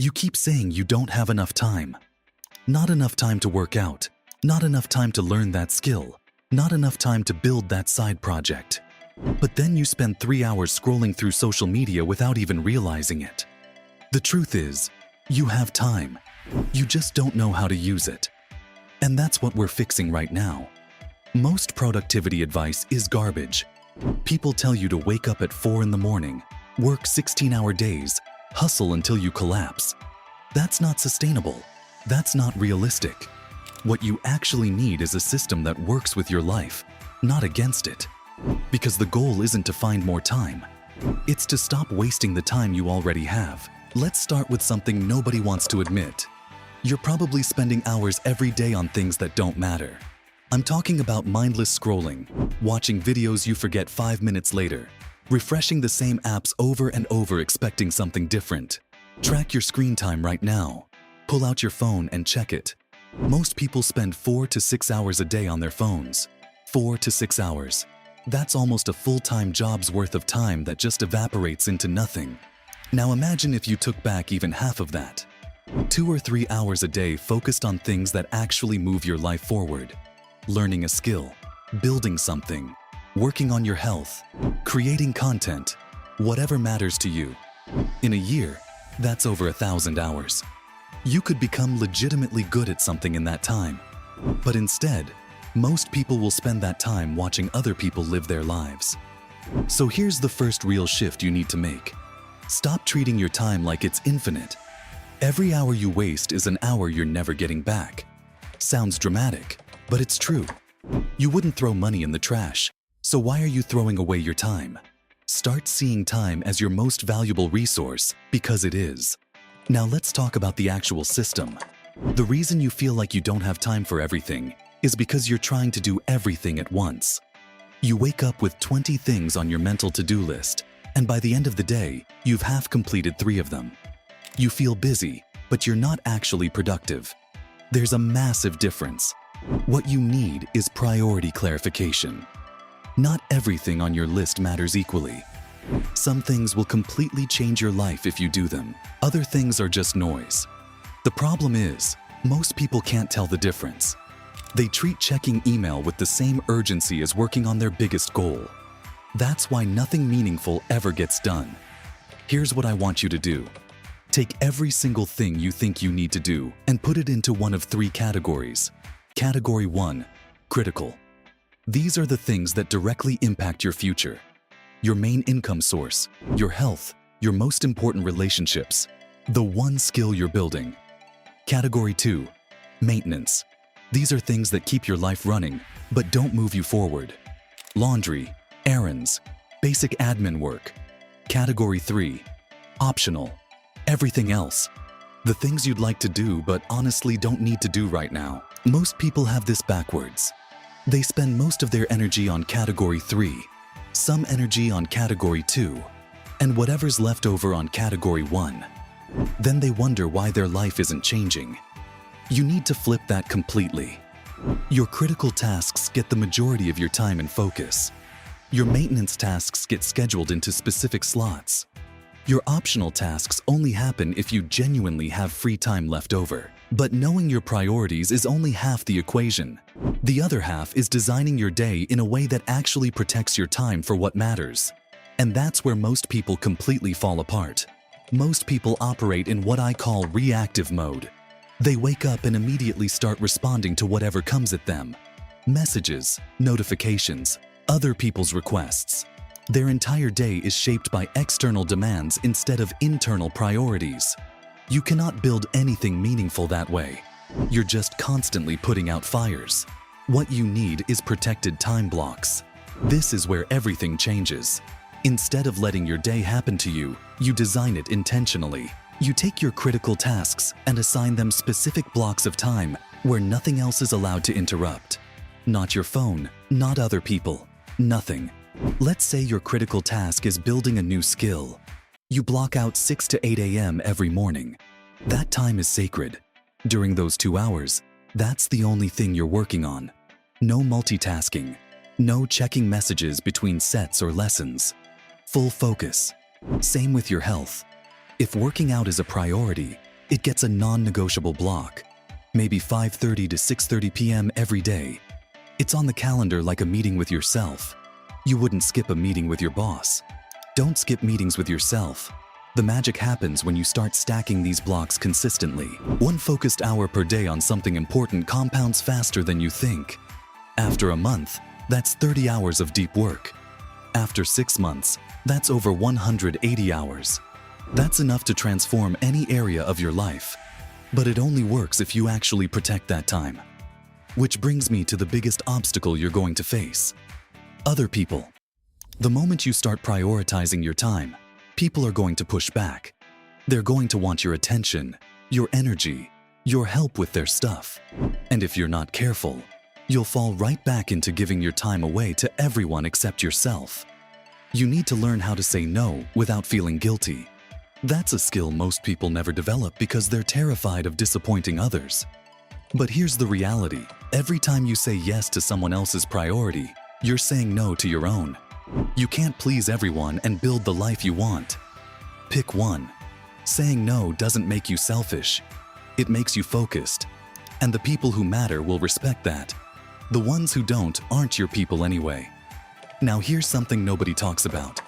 You keep saying you don't have enough time. Not enough time to work out, not enough time to learn that skill, not enough time to build that side project. But then you spend 3 hours scrolling through social media without even realizing it. The truth is, you have time. You just don't know how to use it. And that's what we're fixing right now. Most productivity advice is garbage. People tell you to wake up at 4 in the morning, work 16-hour days, hustle until you collapse. That's not sustainable. That's not realistic. What you actually need is a system that works with your life, not against it. Because the goal isn't to find more time. It's to stop wasting the time you already have. Let's start with something nobody wants to admit. You're probably spending hours every day on things that don't matter. I'm talking about mindless scrolling, watching videos you forget 5 minutes later, refreshing the same apps over and over expecting something different. Track your screen time right now. Pull out your phone and check it. Most people spend 4 to 6 hours a day on their phones. 4 to 6 hours. That's almost a full-time job's worth of time that just evaporates into nothing. Now imagine if you took back even half of that. 2 or 3 hours a day focused on things that actually move your life forward. Learning a skill, building something, working on your health, creating content, whatever matters to you. In a year, that's over 1,000 hours. You could become legitimately good at something in that time. But instead, most people will spend that time watching other people live their lives. So here's the first real shift you need to make. Stop treating your time like it's infinite. Every hour you waste is an hour you're never getting back. Sounds dramatic, but it's true. You wouldn't throw money in the trash, so why are you throwing away your time? Start seeing time as your most valuable resource, because it is. Now let's talk about the actual system. The reason you feel like you don't have time for everything is because you're trying to do everything at once. You wake up with 20 things on your mental to-do list, and by the end of the day, you've half completed 3 of them. You feel busy, but you're not actually productive. There's a massive difference. What you need is priority clarification. Not everything on your list matters equally. Some things will completely change your life if you do them. Other things are just noise. The problem is, most people can't tell the difference. They treat checking email with the same urgency as working on their biggest goal. That's why nothing meaningful ever gets done. Here's what I want you to do. Take every single thing you think you need to do and put it into one of 3 categories. Category 1, critical. These are the things that directly impact your future. Your main income source, your health, your most important relationships, the one skill you're building. Category 2, maintenance. These are things that keep your life running, but don't move you forward. Laundry, errands, basic admin work. Category 3, optional. Everything else. The things you'd like to do but honestly don't need to do right now. Most people have this backwards. They spend most of their energy on Category 3, some energy on Category 2, and whatever's left over on Category 1. Then they wonder why their life isn't changing. You need to flip that completely. Your critical tasks get the majority of your time and focus. Your maintenance tasks get scheduled into specific slots. Your optional tasks only happen if you genuinely have free time left over. But knowing your priorities is only half the equation. The other half is designing your day in a way that actually protects your time for what matters. And that's where most people completely fall apart. Most people operate in what I call reactive mode. They wake up and immediately start responding to whatever comes at them. Messages, notifications, other people's requests. Their entire day is shaped by external demands instead of internal priorities. You cannot build anything meaningful that way. You're just constantly putting out fires. What you need is protected time blocks. This is where everything changes. Instead of letting your day happen to you, you design it intentionally. You take your critical tasks and assign them specific blocks of time where nothing else is allowed to interrupt. Not your phone, not other people, nothing. Let's say your critical task is building a new skill. You block out 6 to 8 a.m. every morning. That time is sacred. During those 2 hours, that's the only thing you're working on. No multitasking. No checking messages between sets or lessons. Full focus. Same with your health. If working out is a priority, It gets a non-negotiable block, maybe 5:30 to 6:30 p.m. every day. It's on the calendar like a meeting with yourself. You wouldn't skip a meeting with your boss. Don't skip meetings with yourself. The magic happens when you start stacking these blocks consistently. One focused hour per day on something important compounds faster than you think. After a month, that's 30 hours of deep work. After 6 months, that's over 180 hours. That's enough to transform any area of your life. But it only works if you actually protect that time. Which brings me to the biggest obstacle you're going to face. Other people. The moment you start prioritizing your time, people are going to push back. They're going to want your attention, your energy, your help with their stuff. And if you're not careful, you'll fall right back into giving your time away to everyone except yourself. You need to learn how to say no without feeling guilty. That's a skill most people never develop because they're terrified of disappointing others. But here's the reality. Every time you say yes to someone else's priority, you're saying no to your own. You can't please everyone and build the life you want. Pick one. Saying no doesn't make you selfish. It makes you focused. And the people who matter will respect that. The ones who don't aren't your people anyway. Now here's something nobody talks about.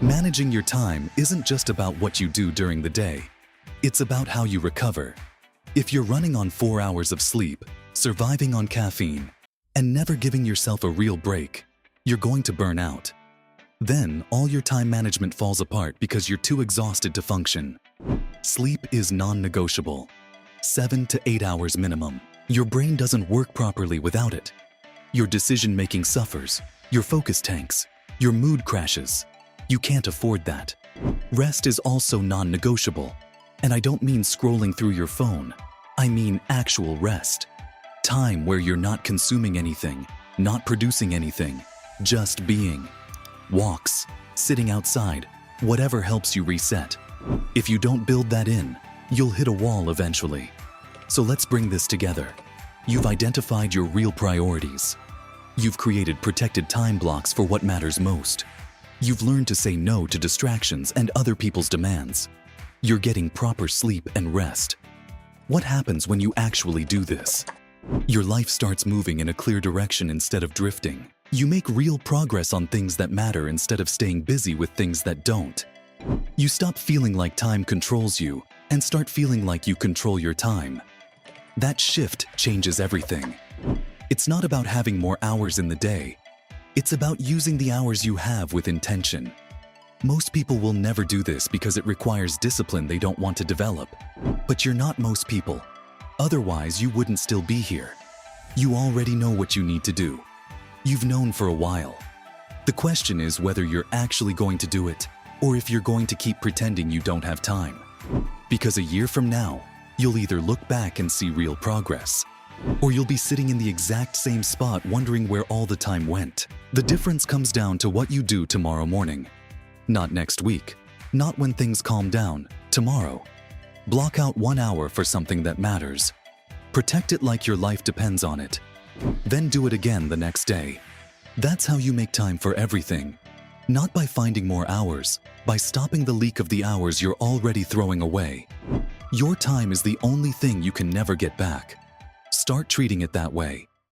Managing your time isn't just about what you do during the day. It's about how you recover. If you're running on 4 hours of sleep, surviving on caffeine, and never giving yourself a real break, you're going to burn out. Then all your time management falls apart because you're too exhausted to function. Sleep is non-negotiable. 7 to 8 hours minimum. Your brain doesn't work properly without it. Your decision-making suffers. Your focus tanks. Your mood crashes. You can't afford that. Rest is also non-negotiable. And I don't mean scrolling through your phone. I mean actual rest. Time where you're not consuming anything, not producing anything, just being. Walks, sitting outside, whatever helps you reset. If you don't build that in, you'll hit a wall eventually. So let's bring this together. You've identified your real priorities. You've created protected time blocks for what matters most. You've learned to say no to distractions and other people's demands. You're getting proper sleep and rest. What happens when you actually do this? Your life starts moving in a clear direction instead of drifting. You make real progress on things that matter instead of staying busy with things that don't. You stop feeling like time controls you and start feeling like you control your time. That shift changes everything. It's not about having more hours in the day. It's about using the hours you have with intention. Most people will never do this because it requires discipline they don't want to develop. But you're not most people. Otherwise, you wouldn't still be here. You already know what you need to do. You've known for a while. The question is whether you're actually going to do it, or if you're going to keep pretending you don't have time. Because a year from now, you'll either look back and see real progress, or you'll be sitting in the exact same spot wondering where all the time went. The difference comes down to what you do tomorrow morning. Not next week, not when things calm down, tomorrow. Block out 1 hour for something that matters. Protect it like your life depends on it. Then do it again the next day. That's how you make time for everything. Not by finding more hours, by stopping the leak of the hours you're already throwing away. Your time is the only thing you can never get back. Start treating it that way.